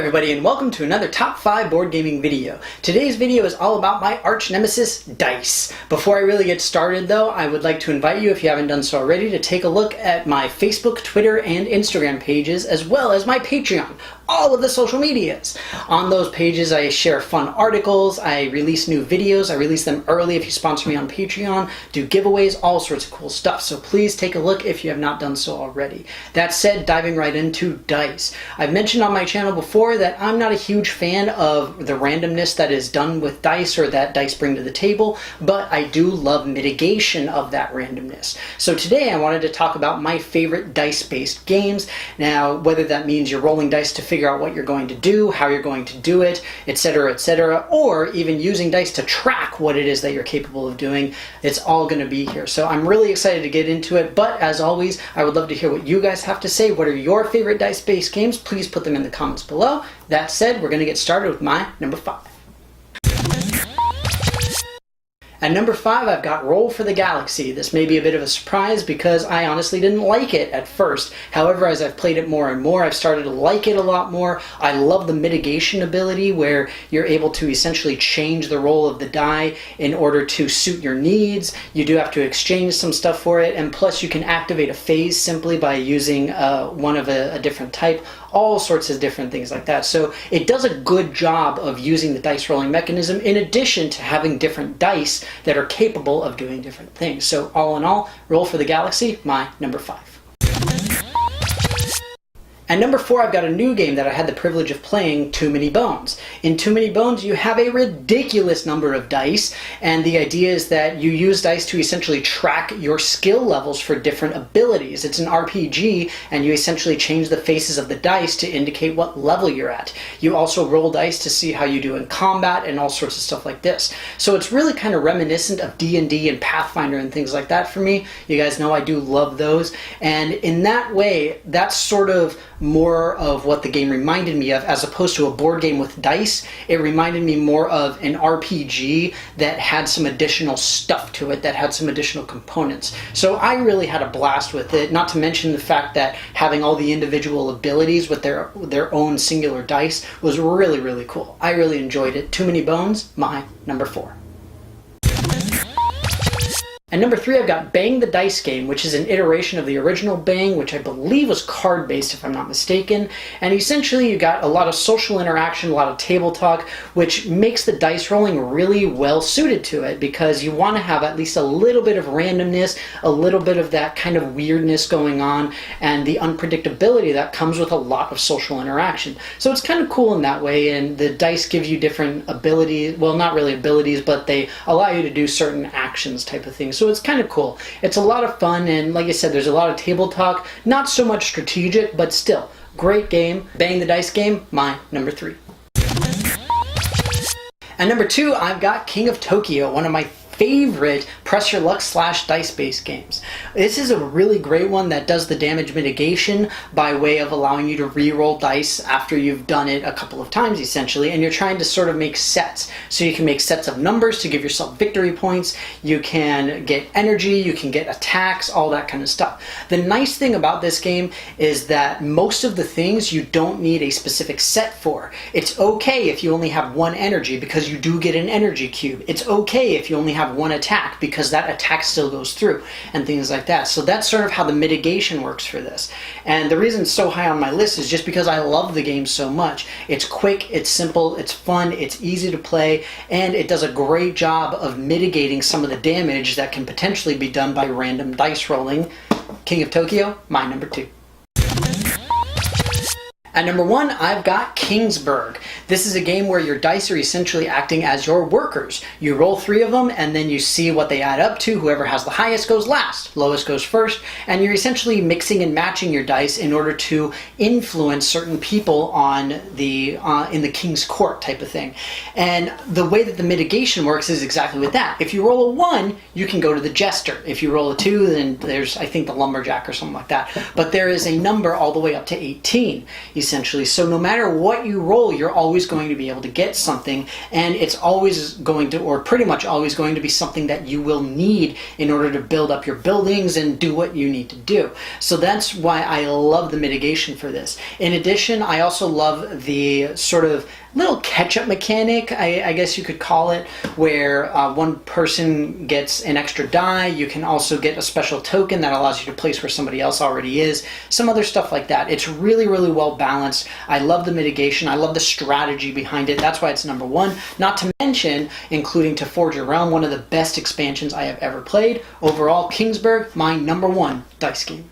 everybody, and welcome to another Top 5 board gaming video. Today's video is all about my arch nemesis, dice. Before I really get started though, I would like to invite you, if you haven't done so already, to take a look at my Facebook, Twitter, and Instagram pages, as well as my Patreon. All of the social medias. On those pages I share fun articles, I release new videos, I release them early if you sponsor me on Patreon, do giveaways, all sorts of cool stuff. So please take a look if you have not done so already. That said, diving right into dice. I've mentioned on my channel before that I'm not a huge fan of the randomness that is done with dice or that dice bring to the table, but I do love mitigation of that randomness. So today I wanted to talk about my favorite dice-based games. Now, whether that means you're rolling dice to figure out what you're going to do, how you're going to do it, etc., or even using dice to track what it is that you're capable of doing, it's all going to be here. So I'm really excited to get into it, but as always, I would love to hear what you guys have to say. What are your favorite dice-based games? Please put them in the comments below. That said, we're going to get started with my number 5. At number 5, I've got Roll for the Galaxy. This may be a bit of a surprise because I honestly didn't like it at first. However, as I've played it more and more, I've started to like it a lot more. I love the mitigation ability where you're able to essentially change the roll of the die in order to suit your needs. You do have to exchange some stuff for it, and plus you can activate a phase simply by using one of a different type. All sorts of different things like that. So it does a good job of using the dice rolling mechanism in addition to having different dice that are capable of doing different things. So all in all, Roll for the Galaxy, my number 5. At number 4, I've got a new game that I had the privilege of playing, Too Many Bones. In Too Many Bones, you have a ridiculous number of dice, and the idea is that you use dice to essentially track your skill levels for different abilities. It's an RPG, and you essentially change the faces of the dice to indicate what level you're at. You also roll dice to see how you do in combat and all sorts of stuff like this. So it's really kind of reminiscent of D&D and Pathfinder and things like that for me. You guys know I do love those, and in that way, that's sort of more of what the game reminded me of, as opposed to a board game with dice. It reminded me more of an RPG that had some additional stuff to it, that had some additional components. So I really had a blast with it, not to mention the fact that having all the individual abilities with their own singular dice was really, really cool. I really enjoyed it. Too Many Bones, my number 4. At number 3, I've got Bang the Dice Game, which is an iteration of the original Bang, which I believe was card-based if I'm not mistaken. And essentially you got a lot of social interaction, a lot of table talk, which makes the dice rolling really well suited to it, because you want to have at least a little bit of randomness, a little bit of that kind of weirdness going on, and the unpredictability that comes with a lot of social interaction. So it's kind of cool in that way, and the dice give you different abilities, well, not really abilities, but they allow you to do certain actions type of things. So it's kind of cool. It's a lot of fun, and like I said, there's a lot of table talk, not so much strategic, but still, great game. Bang the Dice Game, my number 3. At number 2, I've got King of Tokyo, one of my favorite press your luck / dice based games. This is a really great one that does the damage mitigation by way of allowing you to re-roll dice after you've done it a couple of times essentially, and you're trying to sort of make sets. So you can make sets of numbers to give yourself victory points, you can get energy, you can get attacks, all that kind of stuff. The nice thing about this game is that most of the things you don't need a specific set for. It's okay if you only have one energy because you do get an energy cube. It's okay if you only have one attack because that attack still goes through, and things like that. So that's sort of how the mitigation works for this. And the reason it's so high on my list is just because I love the game so much. It's quick, it's simple, it's fun, it's easy to play, and it does a great job of mitigating some of the damage that can potentially be done by random dice rolling. King of Tokyo, my number 2. At number 1, I've got Kingsburg. This is a game where your dice are essentially acting as your workers. You roll 3 of them, and then you see what they add up to. Whoever has the highest goes last, lowest goes first, and you're essentially mixing and matching your dice in order to influence certain people on the in the king's court type of thing. And the way that the mitigation works is exactly with that. If you roll a 1, you can go to the jester. If you roll a 2, then there's, I think, the lumberjack or something like that. But there is a number all the way up to 18. essentially. So no matter what you roll, you're always going to be able to get something, and it's always going to, or pretty much always going to be something that you will need in order to build up your buildings and do what you need to do. So that's why I love the mitigation for this. In addition, I also love the sort of little catch-up mechanic, I guess you could call it, where one person gets an extra die. You can also get a special token that allows you to place where somebody else already is. Some other stuff like that. It's really, really well balanced. I love the mitigation. I love the strategy behind it. That's why it's number one. Not to mention, including To Forge Your Realm, one of the best expansions I have ever played. Overall, Kingsburg, my number one dice game.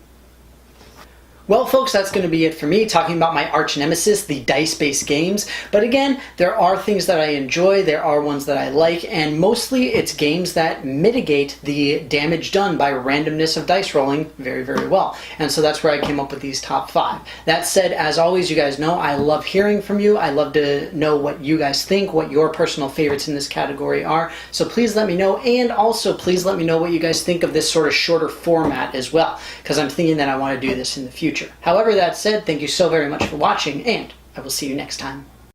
Well, folks, that's going to be it for me, talking about my arch nemesis, the dice-based games. But again, there are things that I enjoy, there are ones that I like, and mostly it's games that mitigate the damage done by randomness of dice rolling very, very well. And so that's where I came up with these top 5. That said, as always, you guys know I love hearing from you. I love to know what you guys think, what your personal favorites in this category are. So please let me know, and also please let me know what you guys think of this sort of shorter format as well, because I'm thinking that I want to do this in the future. However, that said, thank you so very much for watching, and I will see you next time.